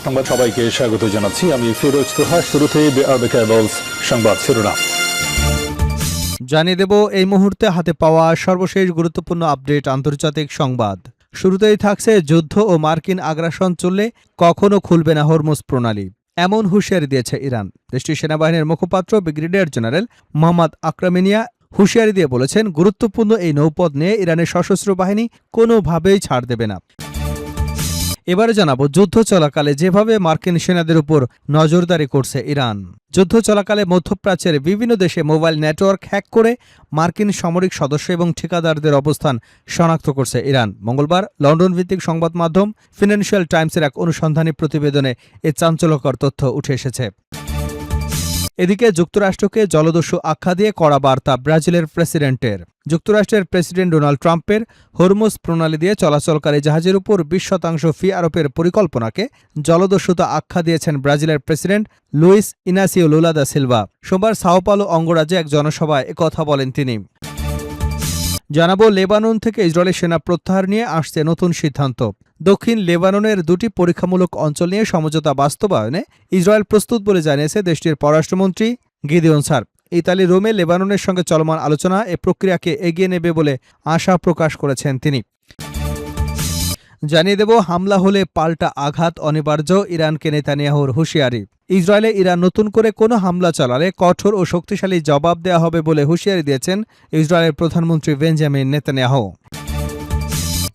সংবাদ সবাইকে স্বাগত জানাচ্ছি। আমি ফিরোজ তোহা। শুরুতেই সংবাদ শিরোনাম জানিয়ে দেব এই মুহূর্তে হাতে পাওয়া সর্বশেষ গুরুত্বপূর্ণ আপডেট আন্তর্জাতিক সংবাদ। শুরুতেই থাকছে যুদ্ধ ও মার্কিন আগ্রাসন চললে কখনো খুলবে না হরমুজ প্রণালী, এমন হুঁশিয়ারি দিয়েছে ইরান। দেশটির সেনাবাহিনীর মুখপাত্র ব্রিগেডিয়ার জেনারেল মোহাম্মদ আকরামিনিয়া হুঁশিয়ারি দিয়ে বলেছেন, গুরুত্বপূর্ণ এই নৌপথ নিয়ে ইরানের সশস্ত্র বাহিনী কোনোভাবেই ছাড় দেবে না। এবারে জানাবো যুদ্ধ চলাকালে যেভাবে মার্কিন সেনাদের উপর নজরদারি করছে ইরান। যুদ্ধ চলাকালে মধ্যপ্রাচ্যের বিভিন্ন দেশে মোবাইল নেটওয়ার্ক হ্যাক করে মার্কিন সামরিক সদস্য এবং ঠিকাদারদের অবস্থান শনাক্ত করছে ইরান। মঙ্গলবার লন্ডন ভিত্তিক সংবাদ মাধ্যম ফিনান্সিয়াল টাইমসের এক অনুসন্ধানী প্রতিবেদনে এ চাঞ্চল্যকর তথ্য উঠে এসেছে। এদিকে যুক্তরাষ্ট্রকে জলদস্যু আখ্যা দিয়ে কড়া বার্তা ব্রাজিলের প্রেসিডেন্টের। যুক্তরাষ্ট্রের প্রেসিডেন্ট ডোনাল্ড ট্রাম্পের হরমুজ প্রণালী দিয়ে চলাচলকারী জাহাজের উপর 20% ফি আরোপের পরিকল্পনাকে জলদস্যুতা আখ্যা দিয়েছেন ব্রাজিলের president Luiz Inacio Lula da Silva. সোমবার সাও পাওলো অঙ্গরাজ্যে এক জনসভায় একথা বলেন তিনি। জানাবো লেবানন থেকে ইসরায়েলের সেনা প্রত্যাহার নিয়ে আসছে নতুন সিদ্ধান্ত। দক্ষিণ লেবাননের দুটি পরীক্ষামূলক অঞ্চল নিয়ে সমঝোতা বাস্তবায়নে ইসরায়েল প্রস্তুত বলে জানিয়েছে দেশটির পররাষ্ট্রমন্ত্রী গিদিওন সার। ইতালি রোমে লেবাননের সঙ্গে চলমান আলোচনা এ প্রক্রিয়াকে এগিয়ে নেবে বলে আশা প্রকাশ করেছেন তিনি। জানিয়ে দেব হামলা হলে পাল্টা আঘাত অনিবার্য, ইরানকে নেতানিয়াহুর হুঁশিয়ারি। ইসরায়েলে ইরান নতুন করে কোনো হামলা চালালে কঠোর ও শক্তিশালী জবাব দেওয়া হবে বলে হুঁশিয়ারি দিয়েছেন ইসরায়েলের প্রধানমন্ত্রী বেঞ্জামিন নেতানিয়াহু।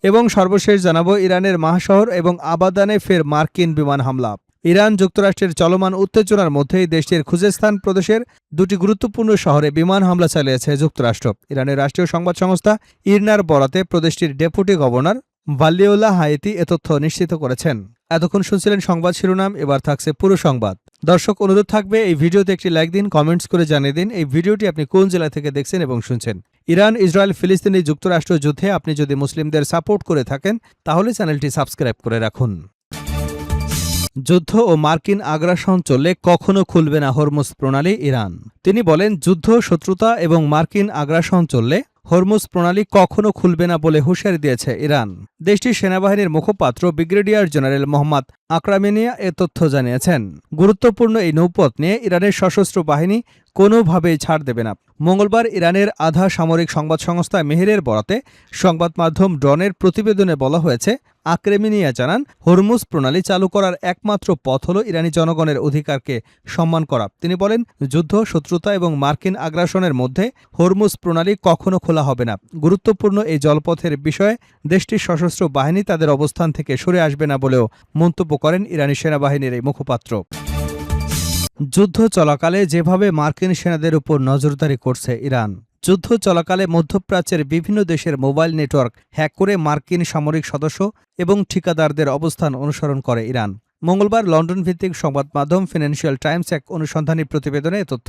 এবং সর্বশেষ জানাবো ইরানের মাহশহর এবং আবাদানে ফের মার্কিন বিমান হামলা। ইরান যুক্তরাষ্ট্রের চলমান উত্তেজনার মধ্যেই দেশটির খুজেস্তান প্রদেশের দুটি গুরুত্বপূর্ণ শহরে বিমান হামলা চালিয়েছে যুক্তরাষ্ট্র। ইরানের রাষ্ট্রীয় সংবাদ সংস্থা ইরনার বরাতে প্রদেশটির ডেপুটি গভর্নর ভালিউল্লাহ হায়েতি এ তথ্য নিশ্চিত করেছেন। এতক্ষণ শুনছিলেন সংবাদ শিরোনাম, এবার থাকছে পুরো সংবাদ। দর্শক, অনুরোধ থাকবে এই ভিডিওতে একটি লাইক দিন, কমেন্টস করে জানিয়ে দিন এই ভিডিওটি আপনি কোন জেলা থেকে দেখছেন এবং শুনছেন। ইরান ইসরায়েল ফিলিস্তিনি যুক্তরাষ্ট্র যুদ্ধে আপনি যদি মুসলিমদের সাপোর্ট করে থাকেন তাহলে চ্যানেলটি সাবস্ক্রাইব করে রাখুন। যুদ্ধ ও মার্কিন আগ্রাসন চললে কখনো খুলবে না হরমুজ প্রণালী, ইরান। তিনি বলেন, যুদ্ধ, শত্রুতা এবং মার্কিন আগ্রাসন চললে হরমুজ প্রণালী কখনো খুলবে না বলে হুঁশিয়ারি দিয়েছে ইরান। দেশটির সেনাবাহিনীর মুখপাত্র ব্রিগেডিয়ার জেনারেল মোহাম্মদ আকরামিনিয়া এ তথ্য জানিয়েছেন। গুরুত্বপূর্ণ এই নৌপথ নিয়ে ইরানের সশস্ত্র বাহিনী কোনোভাবেই ছাড় দেবে না। মঙ্গলবার ইরানের আধা সামরিক সংবাদ সংস্থা মেহেরের বরাতে সংবাদ মাধ্যম ডনের প্রতিবেদনে বলা হয়েছে, আকরেমিনিয়া জানান, হরমুজ প্রণালী চালু করার একমাত্র পথ হল ইরানি জনগণের অধিকারকে সম্মান করা। তিনি বলেন, যুদ্ধ, শত্রুতা এবং মার্কিন আগ্রাসনের মধ্যে হরমুজ প্রণালী কখনো খোলা হবে না। গুরুত্বপূর্ণ এই জলপথের বিষয়ে দেশটির সশস্ত্র বাহিনী তাদের অবস্থান থেকে সরে আসবে না বলেও মন্তব্য করেন ইরানি সেনাবাহিনীর এই মুখপাত্র। যুদ্ধ চলাকালে যেভাবে মার্কিন সেনাদের উপর নজরদারি করছে ইরান। যুদ্ধ চলাকালে মধ্যপ্রাচ্যের বিভিন্ন দেশের মোবাইল নেটওয়ার্ক হ্যাক করে মার্কিন সামরিক সদস্য এবং ঠিকাদারদের অবস্থান অনুসরণ করে ইরান। মঙ্গলবার লন্ডন ভিত্তিক সংবাদ মাধ্যম ফিনান্সিয়াল টাইমস এক অনুসন্ধানী প্রতিবেদনে এ তথ্য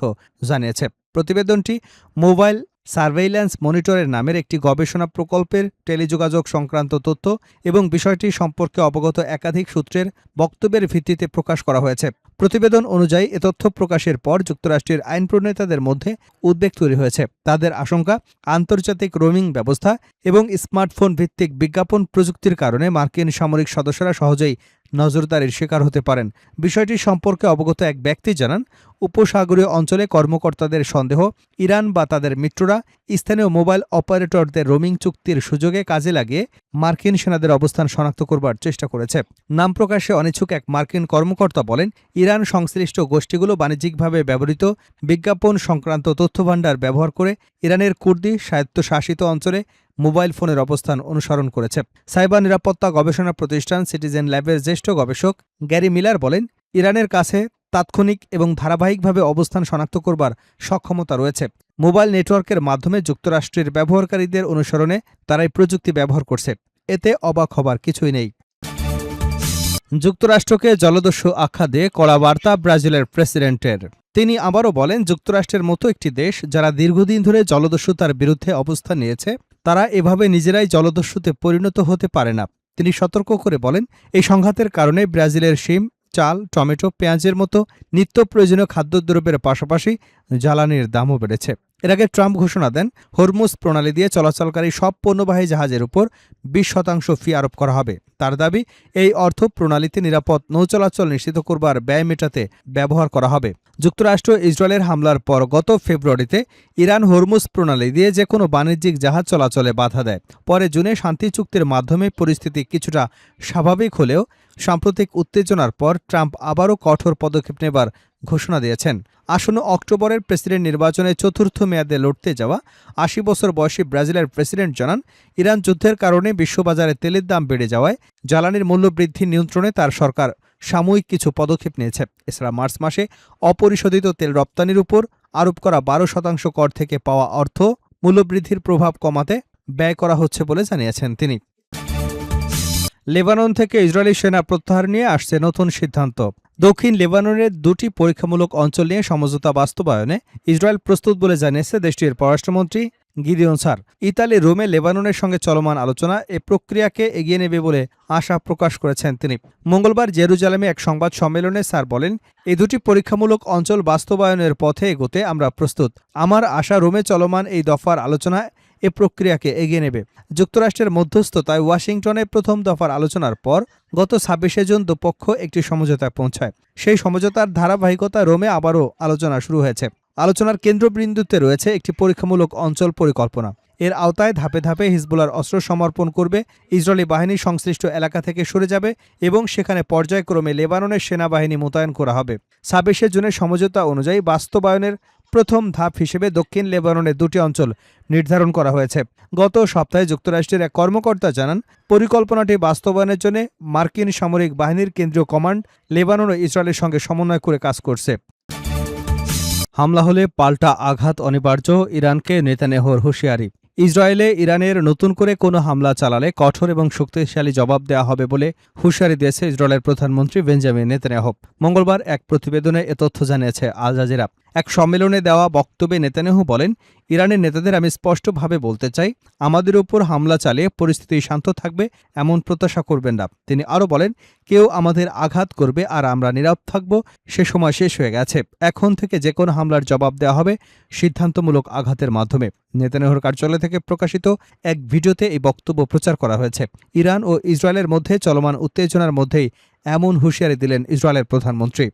জানিয়েছে। প্রতিবেদনটি মোবাইল সার্ভেইল্যান্স মনিটরের নামের একটি গবেষণা প্রকল্পের টেলিযোগাযোগ সংক্রান্ত তথ্য এবং বিষয়টি সম্পর্কে অবগত একাধিক সূত্রের বক্তব্যের ভিত্তিতে প্রকাশ করা হয়েছে। প্রতিবেদন অনুযায়ী এ তথ্য প্রকাশের পর যুক্তরাষ্ট্রের আইন প্রণেতাদের মধ্যে উদ্বেগ তৈরি হয়েছে। তাদের আশঙ্কা, আন্তর্জাতিক রোমিং ব্যবস্থা এবং স্মার্টফোন ভিত্তিক বিজ্ঞাপন প্রযুক্তির কারণে মার্কিন সামরিক সদস্যরা সহজেই নজরদারির শিকার হতে পারেন। বিষয়টি সম্পর্কে অবগত এক ব্যক্তি জানান, উপসাগরীয় অঞ্চলে কর্মকর্তাদের সন্দেহ, ইরান বা তাদের মিত্ররা স্থানীয় মোবাইল অপারেটরদের রোমিং চুক্তির সুযোগে কাজে লাগিয়ে মার্কিন সেনাদের অবস্থান শনাক্ত করবার চেষ্টা করেছে। নাম প্রকাশে অনিচ্ছুক এক মার্কিন কর্মকর্তা বলেন, ইরান সংশ্লিষ্ট গোষ্ঠীগুলো বাণিজ্যিকভাবে ব্যবহৃত বিজ্ঞাপন সংক্রান্ত তথ্যভাণ্ডার ব্যবহার করে ইরানের কুর্দি স্বায়ত্তশাসিত অঞ্চলে মোবাইল ফোনের অবস্থান অনুসরণ করেছে। সাইবার নিরাপত্তা গবেষণা প্রতিষ্ঠান সিটিজেন ল্যাবের জ্যেষ্ঠ গবেষক গ্যারি মিলার বলেন, ইরানের কাছে তাৎক্ষণিক এবং ধারাবাহিকভাবে অবস্থান শনাক্ত করবার সক্ষমতা রয়েছে। মোবাইল নেটওয়ার্কের মাধ্যমে যুক্তরাষ্ট্রের ব্যবহারকারীদের অনুসরণে তারাই প্রযুক্তি ব্যবহার করছে। এতে অবাক হবার কিছুই নেই। যুক্তরাষ্ট্রকে জলদস্যু আখ্যা দিয়ে কড়া বার্তা ব্রাজিলের প্রেসিডেন্টের। তিনি আবারও বলেন, যুক্তরাষ্ট্রের মতো একটি দেশ যারা দীর্ঘদিন ধরে জলদস্যুতার বিরুদ্ধে অবস্থান নিয়েছে, তারা এভাবে নিজেরাই জলদস্যুতে পরিণত হতে পারে না। তিনি সতর্ক করে বলেন, এই সংঘাতের কারণে ব্রাজিলের শিম, চাল, টমেটো, পেঁয়াজের মতো নিত্য প্রয়োজনীয় খাদ্যদ্রব্যের পাশাপাশি জ্বালানির দামও বেড়েছে। এর আগে ট্রাম্প ঘোষণা দেন, হরমুজ প্রণালী দিয়ে চলাচলকারী সব পণ্যবাহী জাহাজের উপর 20% ফি আরোপ করা হবে। তার দাবি, এই অর্থ প্রণালীতে নিরাপদ নৌচলাচল নিশ্চিত করবার ব্যয় মেটাতে ব্যবহার করা হবে। যুক্তরাষ্ট্র ইসরায়েলের হামলার পর গত ফেব্রুয়ারিতে ইরান হরমুজ প্রণালী দিয়ে যে কোনো বাণিজ্যিক জাহাজ চলাচলে বাধা দেয়। পরে জুনে শান্তি চুক্তির মাধ্যমে পরিস্থিতি কিছুটা স্বাভাবিক হলেও সাম্প্রতিক উত্তেজনার পর ট্রাম্প আবারও কঠোর পদক্ষেপ নেবার ঘোষণা দিয়েছেন। আসন্ন অক্টোবরের প্রেসিডেন্ট নির্বাচনে চতুর্থ মেয়াদে লড়তে যাওয়া 80 বছর বয়সী ব্রাজিলের প্রেসিডেন্ট জানান, ইরান যুদ্ধের কারণে বিশ্ববাজারে তেলের দাম বেড়ে যাওয়ায় জ্বালানির মূল্যবৃদ্ধি নিয়ন্ত্রণে তার সরকার সাময়িক কিছু পদক্ষেপ নিয়েছে। এছাড়া মার্চ মাসে অপরিশোধিত তেল রপ্তানির উপর আরোপ করা 12% কর থেকে পাওয়া অর্থ মূল্যবৃদ্ধির প্রভাব কমাতে ব্যয় করা হচ্ছে বলে জানিয়েছেন তিনি। লেবানন থেকে ইসরায়েলি সেনা প্রত্যাহার নিয়ে আসছে নতুন সিদ্ধান্ত। দক্ষিণ লেবাননের 2টি পরীক্ষামূলক অঞ্চল নিয়ে সমঝোতা বাস্তবায়নে ইসরায়েল প্রস্তুত বলে জানিয়েছে দেশটির পররাষ্ট্রমন্ত্রী গিদিয়ন সার। ইতালি রোমে লেবাননের সঙ্গে চলমান আলোচনা এ প্রক্রিয়াকে এগিয়ে নেবে বলে আশা প্রকাশ করেছেন তিনি। মঙ্গলবার জেরুজালেমে এক সংবাদ সম্মেলনে স্যার বলেন, এই 2টি পরীক্ষামূলক অঞ্চল বাস্তবায়নের পথে এগোতে আমরা প্রস্তুত। আমার আশা রোমে চলমান এই দফার আলোচনা এ প্রক্রিয়াকে এগিয়ে নেবে। যুক্তরাষ্ট্রের মধ্যস্থতায় ওয়াশিংটনে প্রথম দফার আলোচনার পর গত 26 জুন দুপক্ষ একটি সমঝোতায় পৌঁছায়। সেই সমঝোতার ধারাবাহিকতা রোমে আবারও আলোচনা শুরু হয়েছে। আলোচনার কেন্দ্রবিন্দুতে রয়েছে একটি পরীক্ষামূলক অঞ্চল পরিকল্পনা। এর আওতায় ধাপে ধাপে হিজবুল্লাহর অস্ত্র সমর্পণ করবে, ইসরায়েলি বাহিনী সংশ্লিষ্ট এলাকা থেকে সরে যাবে এবং সেখানে পর্যায়ক্রমে লেবাননের সেনাবাহিনী মোতায়েন করা হবে। 26 জুনের সমঝোতা অনুযায়ী বাস্তবায়নের প্রথম ধাপ হিসেবে দক্ষিণ লেবাননের 2টি অঞ্চল নির্ধারণ করা হয়েছে। গত সপ্তাহে যুক্তরাষ্ট্রের এক কর্মকর্তা জানান, পরিকল্পনাটি বাস্তবায়নের জন্য মার্কিন সামরিক বাহিনীর কেন্দ্রীয় কমান্ড লেবানন ও ইসরায়েলের সঙ্গে সমন্বয় করে কাজ করছে। হামলা হলে পাল্টা আঘাত অনিবার্য, ইরানকে নেতানিয়াহুর হুঁশিয়ারি। ইসরায়েলে ইরানের নতুন করে কোনো হামলা চালালে কঠোর এবং শক্তিশালী জবাব দেওয়া হবে বলে হুঁশিয়ারি দিয়েছে ইসরায়েলের প্রধানমন্ত্রী বেঞ্জামিন নেতানিয়াহু। মঙ্গলবার এক প্রতিবেদনে এ তথ্য জানিয়েছে আল জাজিরা। এক সম্মেলনে দেওয়া বক্তব্যে নেতানিয়াহু বলেন, ইরানের নেতাদের আমি স্পষ্টভাবে বলতে চাই, আমাদের উপর হামলা চালিয়ে পরিস্থিতি শান্ত থাকবে এমন প্রত্যাশা করবেন না। তিনি আরও বলেন, কেউ আমাদের আঘাত করবে আর আমরা নীরব থাকব, সে সময় শেষ হয়ে গেছে। এখন থেকে যে কোনো হামলার জবাব দেওয়া হবে সিদ্ধান্তমূলক আঘাতের মাধ্যমে। নেতানিয়াহুর কার্যালয় থেকে প্রকাশিত এক ভিডিওতে এই বক্তব্য প্রচার করা হয়েছে। ইরান ও ইসরায়েলের মধ্যে চলমান উত্তেজনার মধ্যেই এমন হুঁশিয়ারি দিলেন ইসরায়েলের প্রধানমন্ত্রী।